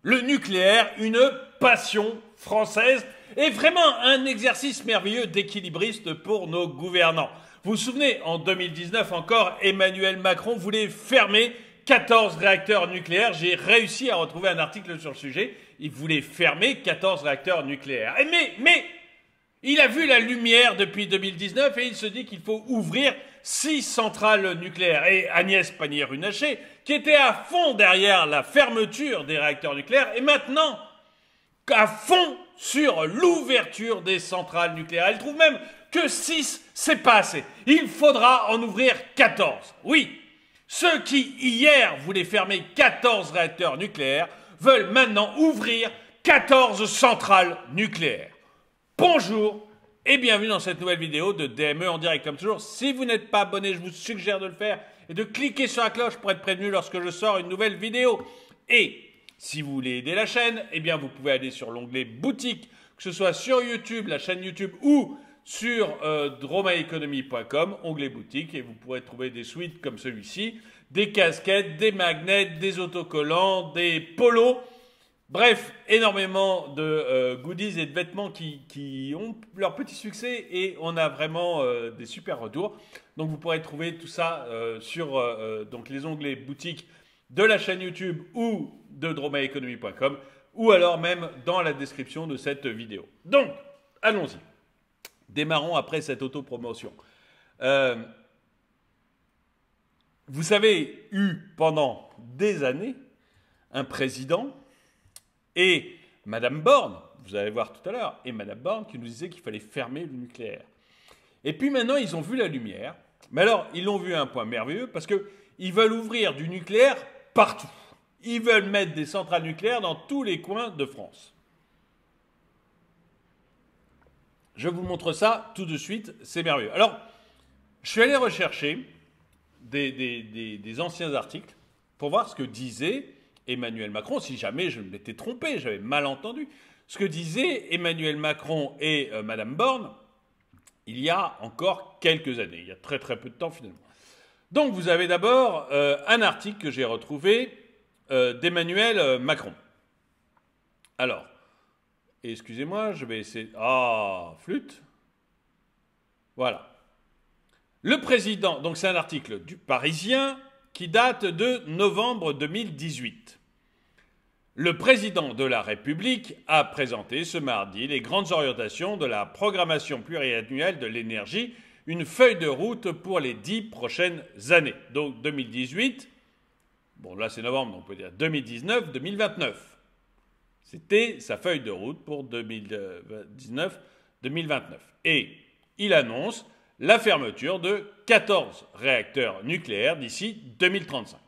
Le nucléaire, une passion française et vraiment un exercice merveilleux d'équilibriste pour nos gouvernants. Vous vous souvenez, en 2019 encore, Emmanuel Macron voulait fermer 14 réacteurs nucléaires. J'ai réussi à retrouver un article sur le sujet. Il voulait fermer 14 réacteurs nucléaires. Mais il a vu la lumière depuis 2019 et il se dit qu'il faut ouvrir 6 centrales nucléaires. Et Agnès Pannier-Runacher, qui était à fond derrière la fermeture des réacteurs nucléaires, est maintenant à fond sur l'ouverture des centrales nucléaires. Elle trouve même que 6, c'est pas assez. Il faudra en ouvrir 14. Oui, ceux qui, hier, voulaient fermer 14 réacteurs nucléaires veulent maintenant ouvrir 14 centrales nucléaires. Bonjour et bienvenue dans cette nouvelle vidéo de DME en direct. Comme toujours, si vous n'êtes pas abonné, je vous suggère de le faire et de cliquer sur la cloche pour être prévenu lorsque je sors une nouvelle vidéo. Et si vous voulez aider la chaîne, eh bien vous pouvez aller sur l'onglet boutique, que ce soit sur YouTube, la chaîne YouTube ou sur dromaeconomy.com, onglet boutique, et vous pourrez trouver des suites comme celui-ci, des casquettes, des magnets, des autocollants, des polos. Bref, énormément de goodies et de vêtements qui ont leur petit succès et on a vraiment des super retours. Donc vous pourrez trouver tout ça sur donc les onglets boutique de la chaîne YouTube ou de dromaeconomy.com ou alors même dans la description de cette vidéo. Donc, allons-y. Démarrons après cette autopromotion. Vous avez eu pendant des années un président et Madame Borne, vous allez voir tout à l'heure, et Madame Borne qui nous disait qu'il fallait fermer le nucléaire. Et puis maintenant, ils ont vu la lumière. Mais alors, ils l'ont vu à un point merveilleux parce qu'ils veulent ouvrir du nucléaire partout. Ils veulent mettre des centrales nucléaires dans tous les coins de France. Je vous montre ça tout de suite, c'est merveilleux. Alors, je suis allé rechercher des anciens articles pour voir ce que disait Emmanuel Macron, si jamais je m'étais trompé, j'avais mal entendu. Ce que disaient Emmanuel Macron et Madame Borne il y a encore quelques années, il y a très très peu de temps finalement. Donc vous avez d'abord un article que j'ai retrouvé d'Emmanuel Macron. Alors, excusez-moi, je vais essayer... Ah, flûte. Voilà. Le président, donc c'est un article du Parisien qui date de novembre 2018. Le président de la République a présenté ce mardi les grandes orientations de la programmation pluriannuelle de l'énergie, une feuille de route pour les 10 prochaines années. Donc 2018, bon là c'est novembre, donc on peut dire 2019-2029. C'était sa feuille de route pour 2019-2029. Et il annonce la fermeture de 14 réacteurs nucléaires d'ici 2035.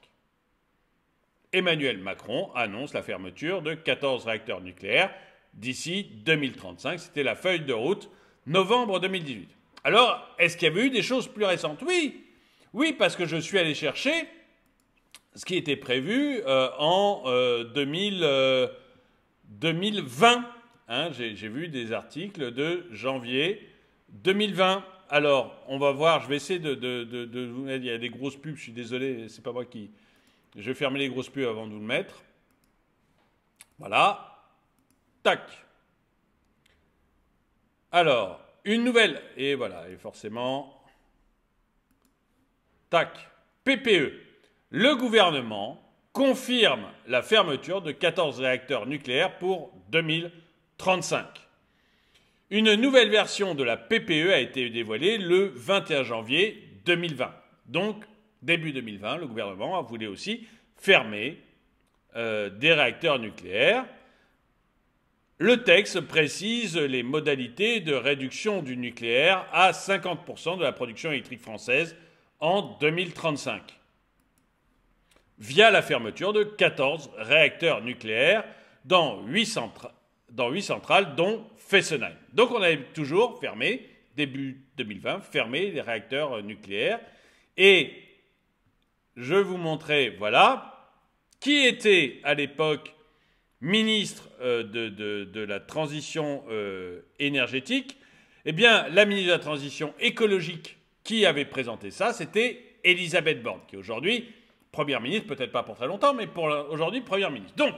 Emmanuel Macron annonce la fermeture de 14 réacteurs nucléaires d'ici 2035. C'était la feuille de route novembre 2018. Alors, est-ce qu'il y avait eu des choses plus récentes ? Oui, parce que je suis allé chercher ce qui était prévu en 2020. Hein, j'ai vu des articles de janvier 2020. Alors, on va voir, je vais essayer de vous mettre, il y a des grosses pubs, je suis désolé, c'est pas moi qui... Je vais fermer les grosses pubs avant de vous le mettre. Voilà. Tac. Alors, une nouvelle, et voilà, et forcément... Tac. PPE. Le gouvernement confirme la fermeture de 14 réacteurs nucléaires pour 2035. Une nouvelle version de la PPE a été dévoilée le 21 janvier 2020. Donc, début 2020, le gouvernement voulait aussi fermer des réacteurs nucléaires. Le texte précise les modalités de réduction du nucléaire à 50% de la production électrique française en 2035, via la fermeture de 14 réacteurs nucléaires dans 8 centrales, dont Fessenheim. Donc on avait toujours fermé, début 2020, fermé les réacteurs nucléaires. Et je vous montrais, voilà, qui était à l'époque ministre de la transition énergétique. Eh bien, la ministre de la transition écologique qui avait présenté ça, c'était Elisabeth Borne, qui est aujourd'hui première ministre, peut-être pas pour très longtemps, mais pour aujourd'hui première ministre. Donc,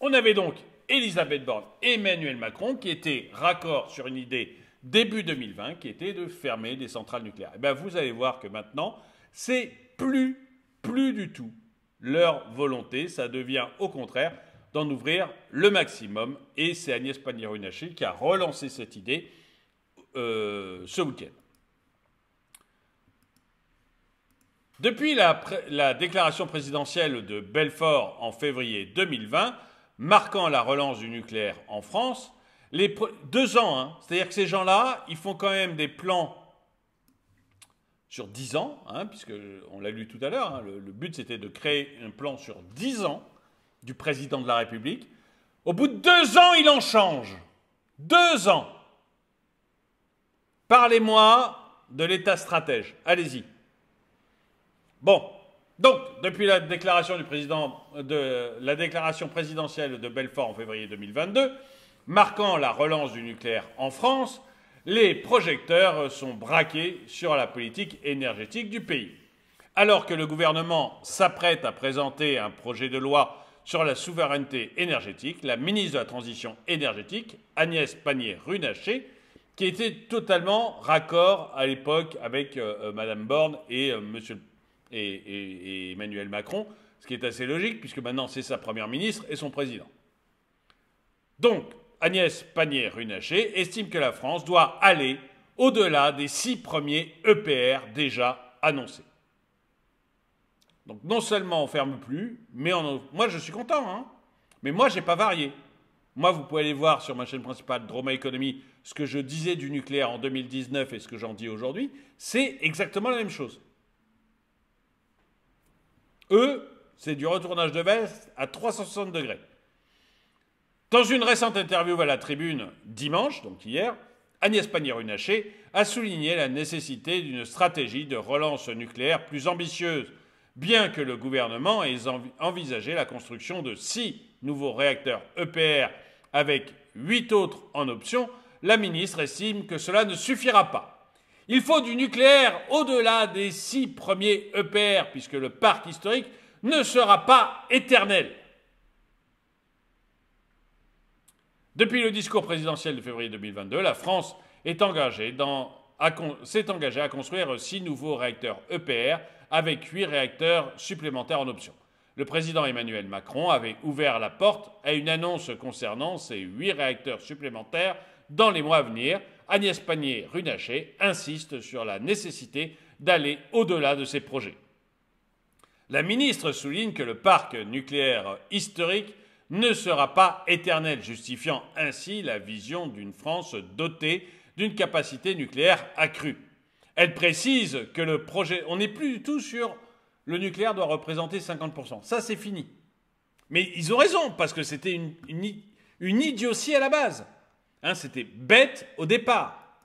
On avait donc Elisabeth Borne et Emmanuel Macron qui étaient raccords sur une idée début 2020 qui était de fermer des centrales nucléaires. Et bien vous allez voir que maintenant, c'est plus du tout leur volonté, ça devient au contraire d'en ouvrir le maximum. Et c'est Agnès Pannier-Runacher qui a relancé cette idée ce week-end. Depuis la déclaration présidentielle de Belfort en février 2020, marquant la relance du nucléaire en France, les 2 ans, hein, c'est-à-dire que ces gens-là, ils font quand même des plans sur 10 ans, hein, puisqu'on l'a lu tout à l'heure, hein, le but c'était de créer un plan sur 10 ans du président de la République. Au bout de 2 ans, il en change. 2 ans. Parlez-moi de l'État stratège. Allez-y. Bon, donc, depuis la déclaration présidentielle de Belfort en février 2022, marquant la relance du nucléaire en France, les projecteurs sont braqués sur la politique énergétique du pays. Alors que le gouvernement s'apprête à présenter un projet de loi sur la souveraineté énergétique, la ministre de la Transition énergétique, Agnès Pannier-Runacher, qui était totalement raccord à l'époque avec Madame Borne et et Emmanuel Macron, ce qui est assez logique puisque maintenant c'est sa première ministre et son président. Donc, Agnès Pannier-Runacher estime que la France doit aller au-delà des 6 premiers EPR déjà annoncés. Donc non seulement on ne ferme plus, mais moi je suis content, hein, mais moi j'ai pas varié. Moi vous pouvez aller voir sur ma chaîne principale Droma Economy ce que je disais du nucléaire en 2019 et ce que j'en dis aujourd'hui, c'est exactement la même chose. Eux, c'est du retournage de veste à 360 degrés. Dans une récente interview à la Tribune dimanche, donc hier, Agnès Pannier-Runacher a souligné la nécessité d'une stratégie de relance nucléaire plus ambitieuse, bien que le gouvernement ait envisagé la construction de 6 nouveaux réacteurs EPR avec 8 autres en option. La ministre estime que cela ne suffira pas. Il faut du nucléaire au-delà des 6 premiers EPR, puisque le parc historique ne sera pas éternel. Depuis le discours présidentiel de février 2022, la France s'est engagée à construire 6 nouveaux réacteurs EPR avec 8 réacteurs supplémentaires en option. Le président Emmanuel Macron avait ouvert la porte à une annonce concernant ces 8 réacteurs supplémentaires dans les mois à venir. Agnès Pannier-Runacher insiste sur la nécessité d'aller au-delà de ces projets. La ministre souligne que le parc nucléaire historique ne sera pas éternel, justifiant ainsi la vision d'une France dotée d'une capacité nucléaire accrue. Elle précise que le projet, on n'est plus du tout sur le nucléaire doit représenter 50%. Ça, c'est fini. Mais ils ont raison, parce que c'était une idiotie à la base. Hein, c'était bête au départ.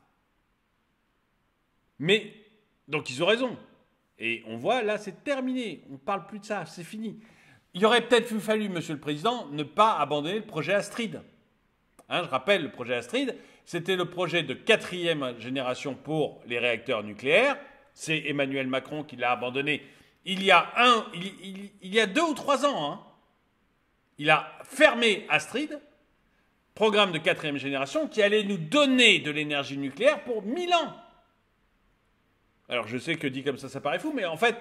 Mais, donc ils ont raison. Et on voit, là, c'est terminé. On ne parle plus de ça, c'est fini. Il aurait peut-être fallu, Monsieur le Président, ne pas abandonner le projet Astrid. Hein, je rappelle, le projet Astrid, c'était le projet de 4e génération pour les réacteurs nucléaires. C'est Emmanuel Macron qui l'a abandonné il y a 2 ou 3 ans. Hein. Il a fermé Astrid, programme de 4e génération, qui allait nous donner de l'énergie nucléaire pour 1000 ans. Alors je sais que dit comme ça paraît fou, mais en fait,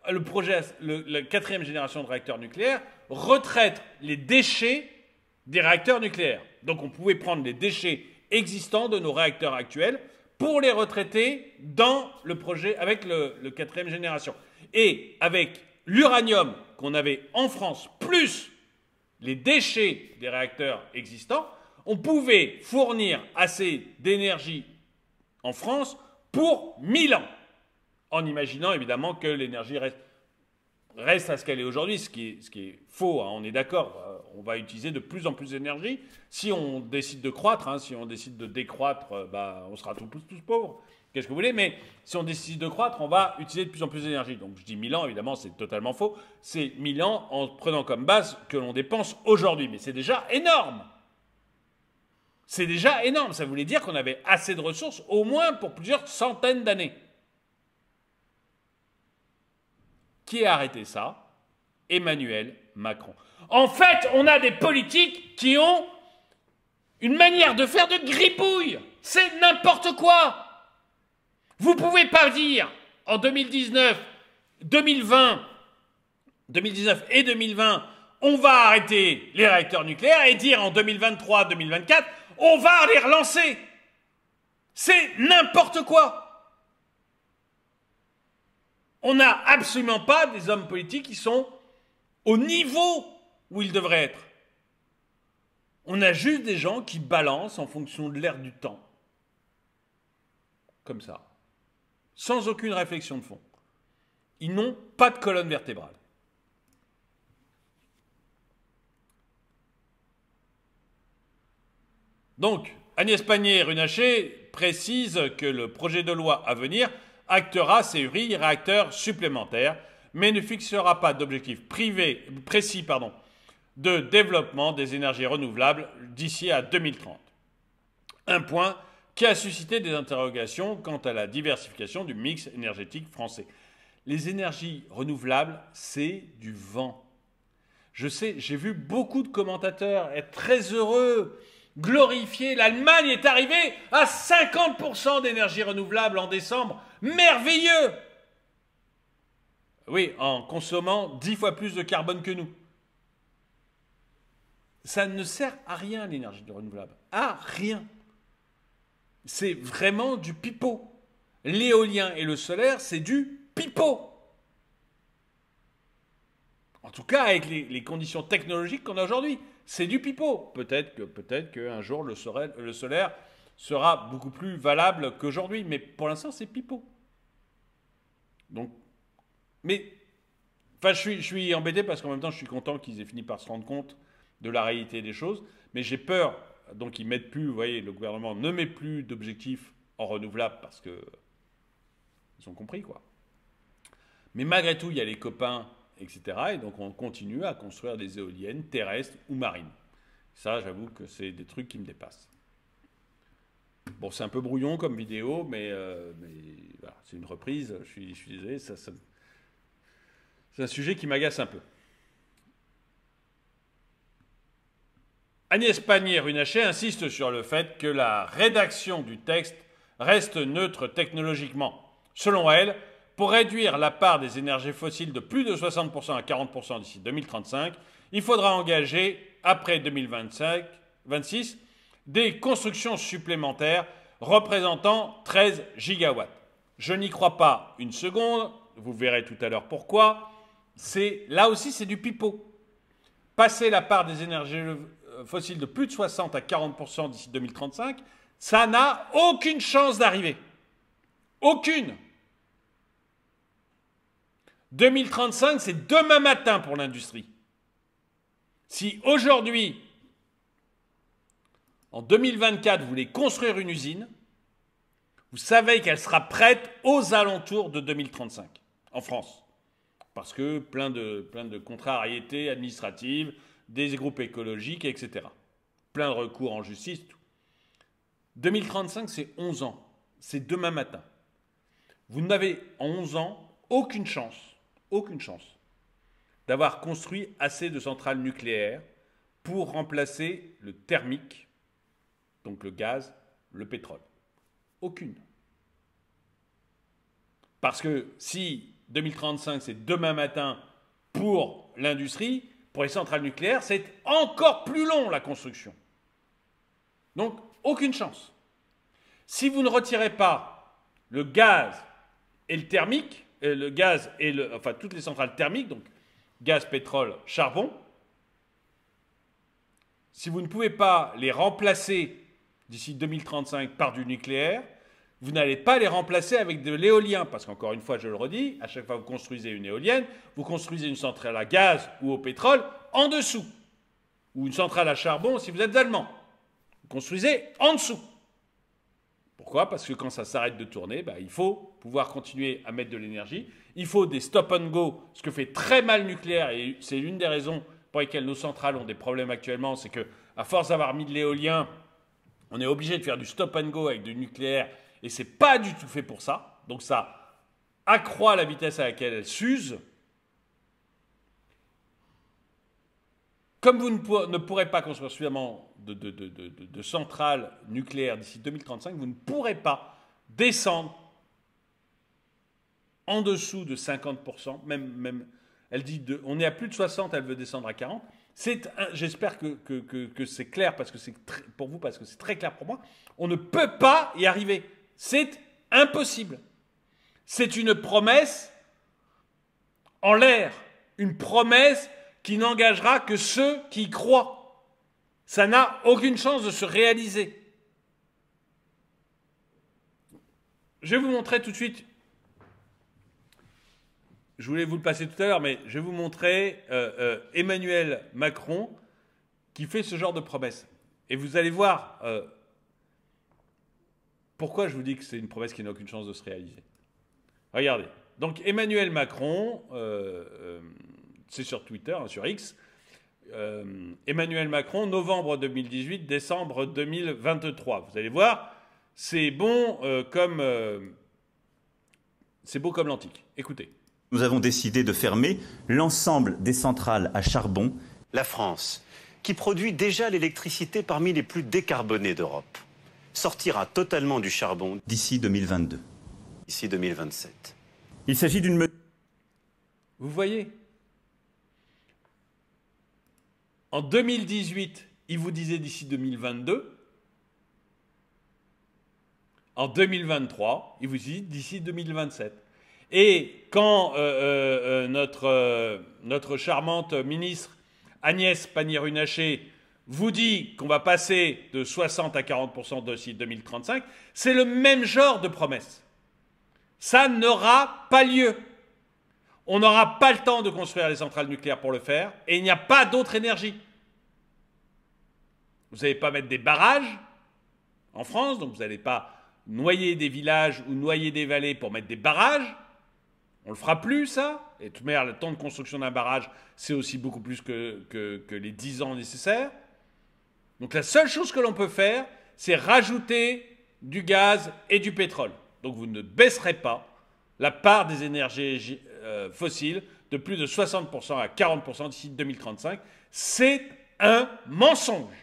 le projet, la 4e génération de réacteurs nucléaires retraite les déchets des réacteurs nucléaires. Donc on pouvait prendre les déchets existants de nos réacteurs actuels pour les retraiter dans le projet avec le 4e génération. Et avec l'uranium qu'on avait en France, plus les déchets des réacteurs existants, on pouvait fournir assez d'énergie en France pour 1000 ans. En imaginant évidemment que l'énergie reste à ce qu'elle est aujourd'hui, ce qui est faux, hein, on est d'accord, on va utiliser de plus en plus d'énergie. Si on décide de croître, hein, si on décide de décroître, on sera tous pauvres, qu'est-ce que vous voulez, mais si on décide de croître, on va utiliser de plus en plus d'énergie. Donc je dis 1000 ans, évidemment c'est totalement faux, c'est 1000 ans en prenant comme base que l'on dépense aujourd'hui, mais c'est déjà énorme. C'est déjà énorme, ça voulait dire qu'on avait assez de ressources au moins pour plusieurs centaines d'années. Qui a arrêté ça? Emmanuel Macron. En fait, on a des politiques qui ont une manière de faire de gribouille. C'est n'importe quoi. Vous pouvez pas dire en 2019 et 2020, on va arrêter les réacteurs nucléaires et dire en 2023-2024, on va les relancer. C'est n'importe quoi. On n'a absolument pas des hommes politiques qui sont au niveau où ils devraient être. On a juste des gens qui balancent en fonction de l'air du temps. Comme ça. Sans aucune réflexion de fond. Ils n'ont pas de colonne vertébrale. Donc, Agnès Pannier-Runacher précise que le projet de loi à venir actera ces 8 réacteurs supplémentaires, mais ne fixera pas d'objectif précis de développement des énergies renouvelables d'ici à 2030. Un point qui a suscité des interrogations quant à la diversification du mix énergétique français. Les énergies renouvelables, c'est du vent. Je sais, j'ai vu beaucoup de commentateurs être très heureux, glorifier. L'Allemagne est arrivée à 50% d'énergie renouvelable en décembre. Merveilleux! Oui, en consommant 10 fois plus de carbone que nous. Ça ne sert à rien, l'énergie renouvelable. À rien. C'est vraiment du pipeau. L'éolien et le solaire, c'est du pipeau. En tout cas, avec les conditions technologiques qu'on a aujourd'hui. C'est du pipeau. Peut-être qu'un jour, le solaire sera beaucoup plus valable qu'aujourd'hui. Mais pour l'instant, c'est pipeau. Donc, je suis embêté parce qu'en même temps, je suis content qu'ils aient fini par se rendre compte de la réalité des choses. Mais j'ai peur, donc ils mettent plus, vous voyez, le gouvernement ne met plus d'objectifs en renouvelable parce que ils ont compris, quoi. Mais malgré tout, il y a les copains, etc. Et donc, on continue à construire des éoliennes terrestres ou marines. Ça, j'avoue que c'est des trucs qui me dépassent. Bon, c'est un peu brouillon comme vidéo, mais voilà, c'est une reprise. Je suis désolé, c'est un sujet qui m'agace un peu. Agnès Pannier-Runacher insiste sur le fait que la rédaction du texte reste neutre technologiquement. Selon elle, pour réduire la part des énergies fossiles de plus de 60% à 40% d'ici 2035, il faudra engager, après 2026, des constructions supplémentaires représentant 13 gigawatts. Je n'y crois pas une seconde, vous verrez tout à l'heure pourquoi. Là aussi, c'est du pipeau. Passer la part des énergies fossiles de plus de 60 à 40% d'ici 2035, ça n'a aucune chance d'arriver. Aucune. 2035, c'est demain matin pour l'industrie. Si aujourd'hui, en 2024, vous voulez construire une usine, vous savez qu'elle sera prête aux alentours de 2035, en France. Parce que plein de contrariétés administratives, des groupes écologiques, etc. Plein de recours en justice, tout. 2035, c'est 11 ans. C'est demain matin. Vous n'avez en 11 ans aucune chance d'avoir construit assez de centrales nucléaires pour remplacer le thermique, donc le gaz, le pétrole. Aucune. Parce que si 2035, c'est demain matin pour l'industrie, pour les centrales nucléaires, c'est encore plus long la construction. Donc, aucune chance. Si vous ne retirez pas le gaz et le thermique, toutes les centrales thermiques, donc gaz, pétrole, charbon, si vous ne pouvez pas les remplacer d'ici 2035 par du nucléaire, vous n'allez pas les remplacer avec de l'éolien. Parce qu'encore une fois, je le redis, à chaque fois que vous construisez une éolienne, vous construisez une centrale à gaz ou au pétrole en dessous. Ou une centrale à charbon si vous êtes allemand. Vous construisez en dessous. Pourquoi ? Parce que quand ça s'arrête de tourner, il faut pouvoir continuer à mettre de l'énergie. Il faut des stop and go, ce que fait très mal le nucléaire. Et c'est l'une des raisons pour lesquelles nos centrales ont des problèmes actuellement. C'est qu'à force d'avoir mis de l'éolien, on est obligé de faire du stop and go avec du nucléaire. Et ce n'est pas du tout fait pour ça. Donc ça accroît la vitesse à laquelle elle s'use. comme vous ne pourrez pas construire suffisamment de centrales nucléaires d'ici 2035, vous ne pourrez pas descendre en dessous de 50%, même elle dit, on est à plus de 60, elle veut descendre à 40. J'espère que c'est clair parce que pour vous, parce que c'est très clair pour moi. On ne peut pas y arriver. C'est impossible. C'est une promesse en l'air. Une promesse qui n'engagera que ceux qui y croient. Ça n'a aucune chance de se réaliser. Je vais vous montrer tout de suite. Je voulais vous le passer tout à l'heure, mais je vais vous montrer Emmanuel Macron qui fait ce genre de promesses. Et vous allez voir pourquoi je vous dis que c'est une promesse qui n'a aucune chance de se réaliser. Regardez. Donc Emmanuel Macron, c'est sur Twitter, hein, sur X. Emmanuel Macron, novembre 2018, décembre 2023. Vous allez voir, c'est bon c'est beau comme l'antique. Écoutez. Nous avons décidé de fermer l'ensemble des centrales à charbon. La France, qui produit déjà l'électricité parmi les plus décarbonées d'Europe, sortira totalement du charbon d'ici 2022. D'ici 2027. Il s'agit d'une... Vous voyez ? En 2018, il vous disait d'ici 2022. En 2023, il vous dit d'ici 2027. Et quand notre charmante ministre Agnès Pannier-Runacher vous dit qu'on va passer de 60 à 40% d'ici 2035, c'est le même genre de promesse. Ça n'aura pas lieu. On n'aura pas le temps de construire les centrales nucléaires pour le faire, et il n'y a pas d'autre énergie. Vous n'allez pas mettre des barrages en France, donc vous n'allez pas noyer des villages ou noyer des vallées pour mettre des barrages. On ne le fera plus, ça. Et de toute manière, le temps de construction d'un barrage, c'est aussi beaucoup plus que les 10 ans nécessaires. Donc la seule chose que l'on peut faire, c'est rajouter du gaz et du pétrole. Donc vous ne baisserez pas la part des énergies fossiles de plus de 60% à 40% d'ici 2035. C'est un mensonge.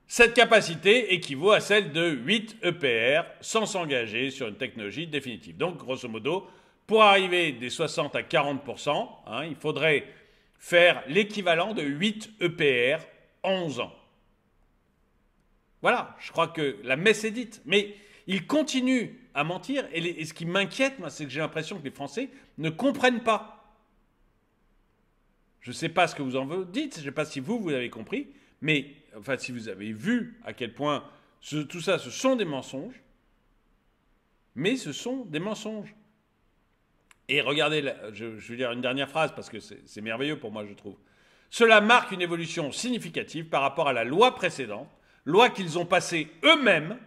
Cette capacité équivaut à celle de 8 EPR sans s'engager sur une technologie définitive. Donc, grosso modo, pour arriver des 60 à 40%, il faudrait faire l'équivalent de 8 EPR en 11 ans. Voilà, je crois que la messe est dite. Mais il continue à mentir et ce qui m'inquiète, moi, c'est que j'ai l'impression que les Français ne comprennent pas. Je ne sais pas ce que vous en dites, je ne sais pas si vous avez compris, mais enfin, si vous avez vu à quel point tout ça, ce sont des mensonges, mais ce sont des mensonges. Et regardez, je vais dire une dernière phrase parce que c'est merveilleux pour moi, je trouve. Cela marque une évolution significative par rapport à la loi précédente, loi qu'ils ont passée eux-mêmes,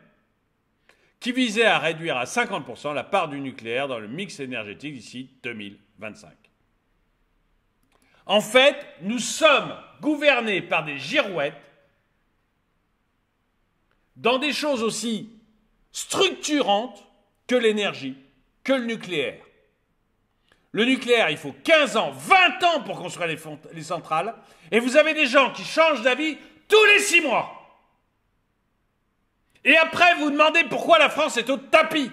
qui visait à réduire à 50% la part du nucléaire dans le mix énergétique d'ici 2025. En fait, nous sommes gouvernés par des girouettes dans des choses aussi structurantes que l'énergie, que le nucléaire. Le nucléaire, il faut 15 ans, 20 ans pour construire les centrales, et vous avez des gens qui changent d'avis tous les 6 mois. Et après, vous demandez pourquoi la France est au tapis.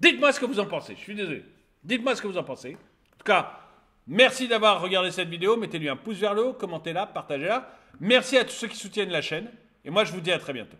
Dites-moi ce que vous en pensez, je suis désolé. Dites-moi ce que vous en pensez. En tout cas, merci d'avoir regardé cette vidéo. Mettez-lui un pouce vers le haut, commentez-la, partagez-la. Merci à tous ceux qui soutiennent la chaîne. Et moi, je vous dis à très bientôt.